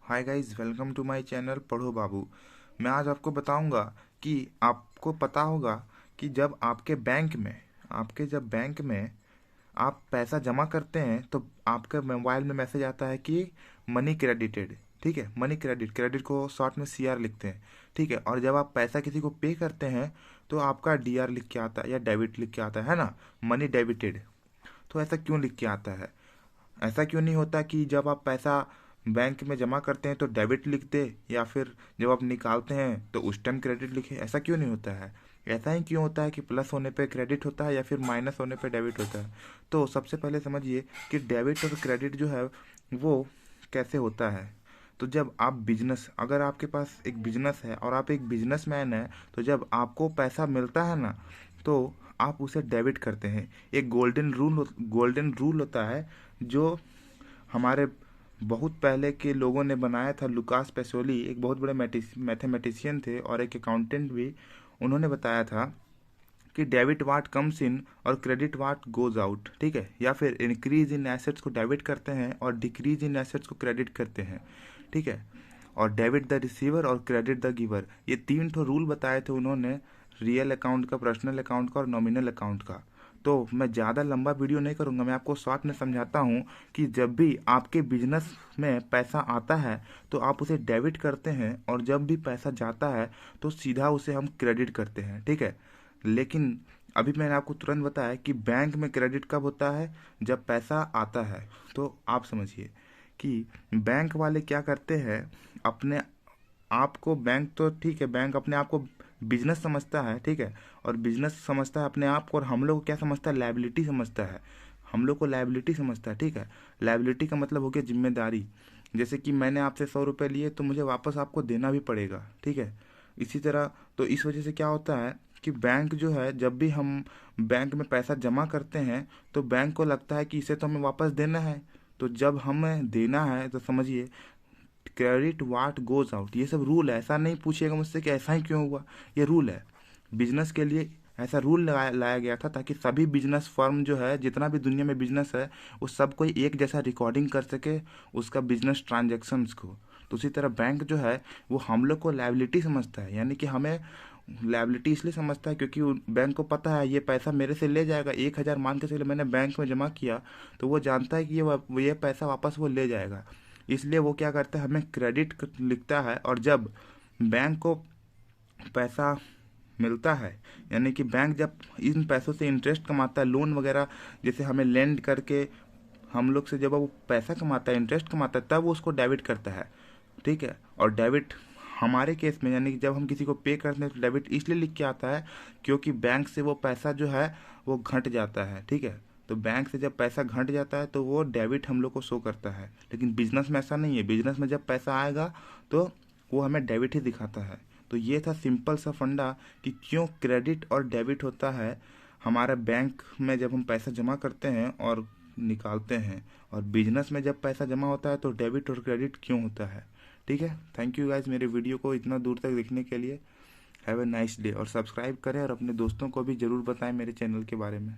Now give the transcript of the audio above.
Hi guys, welcome to my channel Padho Babu. मैं आज आपको बताऊंगा कि आपको पता होगा कि जब जब बैंक में आप पैसा जमा करते हैं तो आपके मोबाइल में मैसेज आता है कि मनी क्रेडिटेड। ठीक है, मनी क्रेडिट, क्रेडिट को शॉर्ट में सीआर लिखते हैं। ठीक है, और जब आप पैसा किसी को पे करते हैं तो आपका डीआर लिख के आता है या डेबिट लिख के आता है ना, मनी डेबिटेड। तो ऐसा क्यों लिख के आता है? ऐसा क्यों नहीं होता कि जब आप पैसा बैंक में जमा करते हैं तो डेबिट लिख दे, या फिर जब आप निकालते हैं तो उस टाइम क्रेडिट लिखे? ऐसा क्यों नहीं होता है? ऐसा ही क्यों होता है कि प्लस होने पे क्रेडिट होता है या फिर माइनस होने पे डेबिट होता है? तो सबसे पहले समझिए कि डेबिट और क्रेडिट जो है वो कैसे होता है। तो जब आप बिजनेस, अगर आपके पास एक बिजनेस है और आप एक बिजनेसमैन है, तो जब आपको पैसा मिलता है ना, तो आप उसे डेबिट करते हैं। एक गोल्डन रूल होता है जो हमारे बहुत पहले के लोगों ने बनाया था। लुकास पेसोली एक बहुत बड़े मैथमेटिशियन थे और एक अकाउंटेंट भी। उन्होंने बताया था कि डेबिट वाट कम्स इन और क्रेडिट वाट गोज आउट। ठीक है, या फिर इंक्रीज इन एसेट्स को डेबिट करते हैं और डिक्रीज इन एसेट्स को क्रेडिट करते हैं। ठीक है, और डेबिट द रिसीवर और क्रेडिट द गिवर, ये तीन ठो रूल बताए थे उन्होंने, रियल अकाउंट का, पर्सनल अकाउंट का और नॉमिनल अकाउंट का। तो मैं ज़्यादा लंबा वीडियो नहीं करूंगा, मैं आपको शॉर्ट में समझाता हूँ कि जब भी आपके बिजनेस में पैसा आता है तो आप उसे डेबिट करते हैं, और जब भी पैसा जाता है तो सीधा उसे हम क्रेडिट करते हैं। ठीक है, लेकिन अभी मैंने आपको तुरंत बताया कि बैंक में क्रेडिट कब होता है? जब पैसा आता है। तो आप समझिए कि बैंक वाले क्या करते हैं। अपने आप को बैंक, तो ठीक है, बैंक अपने आप को बिजनेस समझता है। ठीक है, और बिजनेस समझता है अपने आप को, और हम लोग को क्या समझता है? लाइबिलिटी समझता है। हम लोग को लाइबिलिटी समझता है। ठीक है, लाइबिलिटी का मतलब हो गया जिम्मेदारी। जैसे कि मैंने आपसे 100 रुपये लिए तो मुझे वापस आपको देना भी पड़ेगा। ठीक है, इसी तरह तो इस वजह से क्या होता है कि बैंक जो है, जब भी हम बैंक में पैसा जमा करते हैं तो बैंक को लगता है कि इसे तो हमें वापस देना है। तो जब हमें देना है तो समझिए, क्रेडिट वाट गोज आउट, ये सब रूल है। ऐसा नहीं पूछिएगा मुझसे कि ऐसा ही क्यों हुआ, ये रूल है। बिजनेस के लिए ऐसा रूल लाया गया था ताकि सभी बिजनेस फर्म जो है, जितना भी दुनिया में बिजनेस है, वो सब कोई एक जैसा रिकॉर्डिंग कर सके उसका बिजनेस ट्रांजेक्शन्स को। तो उसी तरह बैंक जो है वो हम लोग को लाइबिलिटी समझता है, यानी कि हमें लाइबिलिटी इसलिए समझता है क्योंकि बैंक को पता है ये पैसा मेरे से ले जाएगा। 1,000 मान के चले मैंने बैंक में जमा किया, तो वो जानता है कि ये पैसा वापस वो ले जाएगा। इसलिए वो क्या करता है, हमें क्रेडिट लिखता है। और जब बैंक को पैसा मिलता है, यानी कि बैंक जब इन पैसों से इंटरेस्ट कमाता है, लोन वगैरह जैसे हमें लेंड करके हम लोग से जब वो पैसा कमाता है, इंटरेस्ट कमाता है, तब वो उसको डेबिट करता है। ठीक है, और डेबिट हमारे केस में, यानी कि जब हम किसी को पे करते हैं तो डेबिट इसलिए लिख के आता है क्योंकि बैंक से वो पैसा जो है वो घट जाता है। ठीक है, तो बैंक से जब पैसा घट जाता है तो वो डेबिट हम लोग को शो करता है। लेकिन बिजनेस में ऐसा नहीं है, बिजनेस में जब पैसा आएगा तो वो हमें डेबिट ही दिखाता है। तो ये था सिंपल सा फंडा कि क्यों क्रेडिट और डेबिट होता है हमारा बैंक में जब हम पैसा जमा करते हैं और निकालते हैं, और बिजनेस में जब पैसा जमा होता है तो डेबिट और क्रेडिट क्यों होता है। ठीक है, थैंक यू गाइज मेरे वीडियो को इतना दूर तक देखने के लिए। हैव ए नाइस डे, और सब्सक्राइब करें और अपने दोस्तों को भी ज़रूर बताएं मेरे चैनल के बारे में।